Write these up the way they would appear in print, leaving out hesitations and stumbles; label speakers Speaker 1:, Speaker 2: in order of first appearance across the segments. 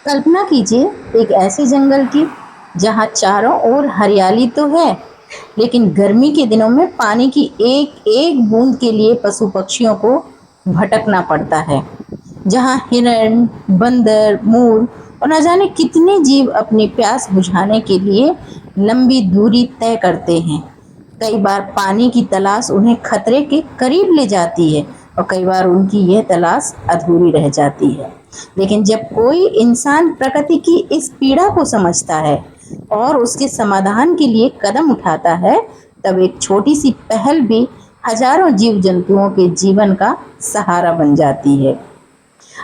Speaker 1: कल्पना कीजिए एक ऐसे जंगल की जहाँ चारों ओर हरियाली तो है, लेकिन गर्मी के दिनों में पानी की एक एक बूंद के लिए पशु पक्षियों को भटकना पड़ता है। जहाँ हिरण, बंदर, मोर और न जाने कितने जीव अपनी प्यास बुझाने के लिए लंबी दूरी तय करते हैं। कई बार पानी की तलाश उन्हें खतरे के करीब ले जाती है और कई बार उनकी यह तलाश अधूरी रह जाती है। लेकिन जब कोई इंसान प्रकृति की इस पीड़ा को समझता है और उसके समाधान के लिए कदम उठाता है, तब एक छोटी सी पहल भी हजारों जीव जंतुओं के जीवन का सहारा बन जाती है।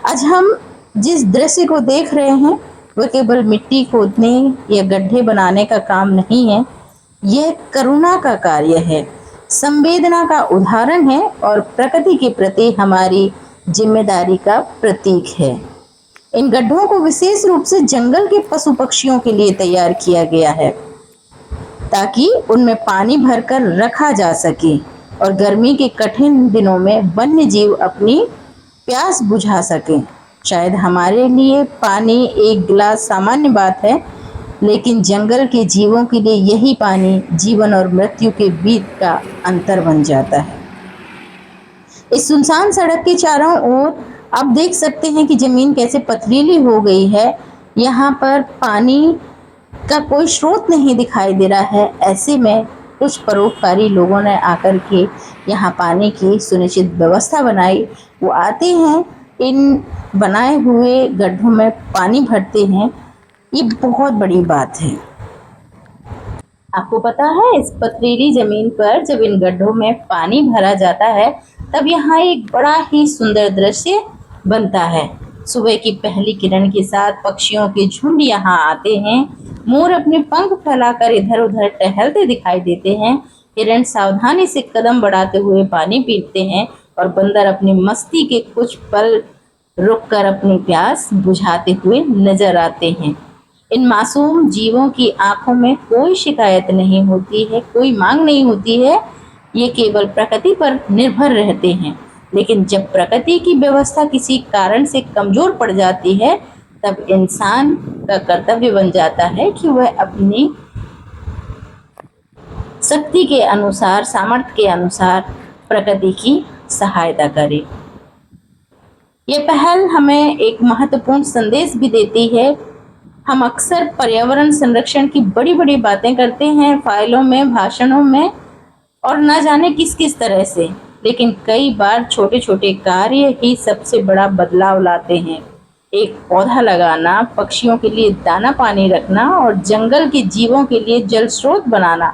Speaker 1: आज हम जिस दृश्य को देख रहे हैं वह केवल मिट्टी खोदने या गड्ढे बनाने का काम नहीं है। यह करुणा का कार्य है, संवेदना का उदाहरण है और प्रकृति के प्रति हमारी जिम्मेदारी का प्रतीक है। इन गड्ढों को विशेष रूप से जंगल के पशु पक्षियों के लिए तैयार किया गया है ताकि उनमें पानी भरकर रखा जा सके और गर्मी के कठिन दिनों में वन्य जीव अपनी प्यास बुझा सकें। शायद हमारे लिए पानी एक गिलास सामान्य बात है, लेकिन जंगल के जीवों के लिए यही पानी जीवन और मृत्यु के बीच का अंतर बन जाता है। इस सुनसान सड़क के चारों ओर आप देख सकते हैं कि जमीन कैसे पथरीली हो गई है। यहाँ पर पानी का कोई स्रोत नहीं दिखाई दे रहा है। ऐसे में कुछ परोपकारी लोगों ने आकर के यहाँ पानी की सुनिश्चित व्यवस्था बनाई। वो आते हैं, इन बनाए हुए गड्ढों में पानी भरते हैं। ये बहुत बड़ी बात है। आपको पता है, इस पथरीली जमीन पर जब इन गड्ढों में पानी भरा जाता है तब यहाँ एक बड़ा ही सुंदर दृश्य बनता है। सुबह की पहली किरण के साथ पक्षियों के झुंड यहाँ आते हैं। मोर अपने पंख फैलाकर इधर उधर टहलते दिखाई देते हैं। हिरण सावधानी से कदम बढ़ाते हुए पानी पीते हैं और बंदर अपनी मस्ती के कुछ पल रुककर अपनी प्यास बुझाते हुए नजर आते हैं। इन मासूम जीवों की आंखों में कोई शिकायत नहीं होती है, कोई मांग नहीं होती है। ये केवल प्रकृति पर निर्भर रहते हैं। लेकिन जब प्रकृति की व्यवस्था किसी कारण से कमजोर पड़ जाती है, तब इंसान का कर्तव्य बन जाता है कि वह अपनी शक्ति के अनुसार, सामर्थ्य के अनुसार प्रकृति की सहायता करे। ये पहल हमें एक महत्वपूर्ण संदेश भी देती है। हम अक्सर पर्यावरण संरक्षण की बड़ी बड़ी बातें करते हैं, फाइलों में, भाषणों में और न जाने किस किस तरह से, लेकिन कई बार छोटे छोटे कार्य ही सबसे बड़ा बदलाव लाते हैं। एक पौधा लगाना, पक्षियों के लिए दाना पानी रखना और जंगल के जीवों के लिए जल स्रोत बनाना,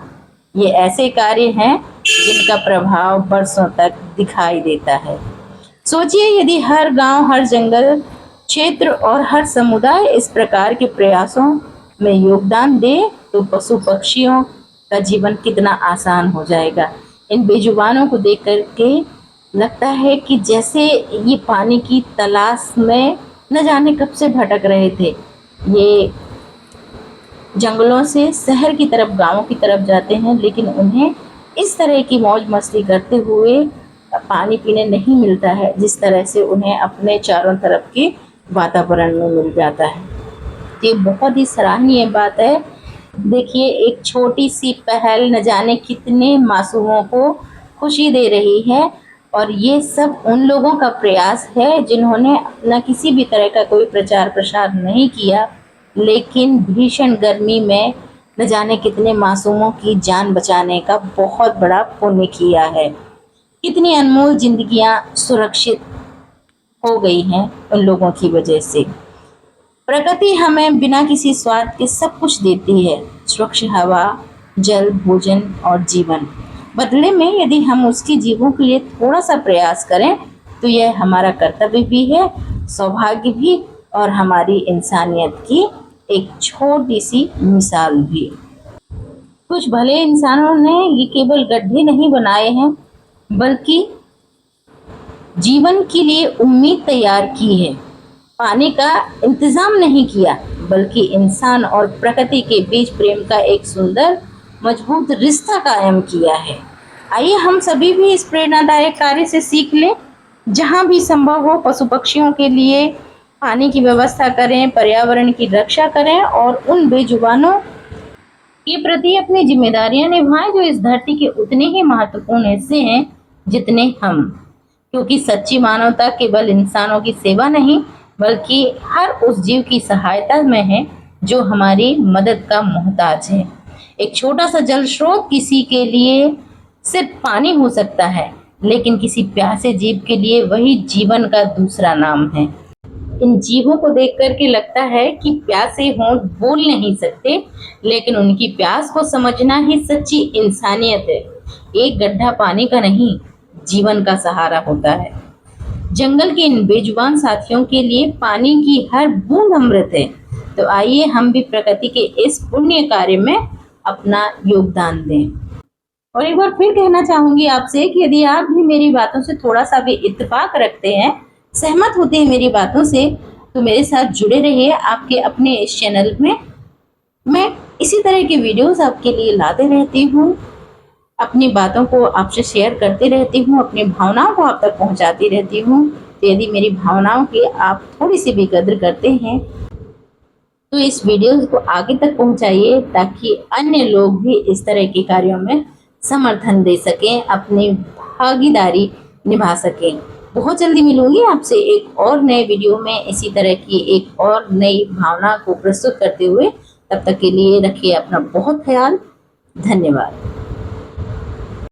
Speaker 1: ये ऐसे कार्य हैं जिनका प्रभाव बरसों तक दिखाई देता है। सोचिए, यदि हर गांव, हर जंगल क्षेत्र और हर समुदाय इस प्रकार के प्रयासों में योगदान दे तो पशु पक्षियों का जीवन कितना आसान हो जाएगा। इन बेजुबानों को देख करके लगता है कि जैसे ये पानी की तलाश में न जाने कब से भटक रहे थे। ये जंगलों से शहर की तरफ, गांवों की तरफ जाते हैं, लेकिन उन्हें इस तरह की मौज मस्ती करते हुए पानी पीने नहीं मिलता है जिस तरह से उन्हें अपने चारों तरफ के वातावरण में मिल जाता है। ये बहुत ही सराहनीय बात है। देखिए, एक छोटी सी पहल न जाने कितने मासूमों को खुशी दे रही है और ये सब उन लोगों का प्रयास है जिन्होंने न किसी भी तरह का कोई प्रचार प्रसार नहीं किया, लेकिन भीषण गर्मी में न जाने कितने मासूमों की जान बचाने का बहुत बड़ा पुण्य किया है। कितनी अनमोल जिंदगियां सुरक्षित हो गई हैं उन लोगों की वजह से। प्रकृति हमें बिना किसी स्वार्थ के सब कुछ देती है, स्वच्छ हवा, जल, भोजन और जीवन। बदले में यदि हम उसके जीवों के लिए थोड़ा सा प्रयास करें तो यह हमारा कर्तव्य भी है, सौभाग्य भी और हमारी इंसानियत की एक छोटी सी मिसाल भी। कुछ भले इंसानों ने ये केवल गड्ढे नहीं बनाए हैं, बल्कि जीवन के लिए उम्मीद तैयार की है। पानी का इंतजाम नहीं किया, बल्कि इंसान और प्रकृति के बीच प्रेम का एक सुंदर मजबूत रिश्ता कायम किया है। आइए हम सभी भी इस प्रेरणादायक कार्य से सीख लें। जहाँ भी संभव हो पशु पक्षियों के लिए पानी की व्यवस्था करें, पर्यावरण की रक्षा करें और उन बेजुबानों के प्रति अपनी जिम्मेदारियां निभाएं जो इस धरती के उतने ही महत्वपूर्ण हिस्से हैं जितने हम। क्योंकि सच्ची मानवता केवल इंसानों की सेवा नहीं बल्कि हर उस जीव की सहायता में है जो हमारी मदद का मोहताज है। एक छोटा सा जल स्रोत किसी के लिए सिर्फ पानी हो सकता है, लेकिन किसी प्यासे जीव के लिए वही जीवन का दूसरा नाम है। इन जीवों को देख करके लगता है कि प्यासे होंठ बोल नहीं सकते, लेकिन उनकी प्यास को समझना ही सच्ची इंसानियत है। एक गड्ढा पानी का नहीं, जीवन का सहारा होता है। जंगल के इन बेजुबान साथियों के लिए पानी की हर बूंद अमृत है। तो आइए हम भी प्रकृति के इस पुण्य कार्य में अपना योगदान दें। और एक बार फिर कहना चाहूंगी आपसे कि यदि आप भी मेरी बातों से थोड़ा सा भी इत्तेफाक रखते हैं, सहमत होते हैं मेरी बातों से, तो मेरे साथ जुड़े रहिए आपके अपने इस चैनल में। मैं इसी तरह के वीडियोस आपके लिए लाते रहती हूँ, अपनी बातों को आपसे शेयर करती रहती हूँ, अपनी भावनाओं को आप तक पहुँचाती रहती हूँ। तो यदि मेरी भावनाओं की आप थोड़ी सी भी कद्र करते हैं तो इस वीडियो को आगे तक पहुँचाइए, ताकि अन्य लोग भी इस तरह के कार्यों में समर्थन दे सकें, अपनी भागीदारी निभा सकें। बहुत जल्दी मिलूंगी आपसे एक और नए वीडियो में इसी तरह की एक और नई भावना को प्रस्तुत करते हुए। तब तक के लिए रखिए अपना बहुत ख्याल। धन्यवाद।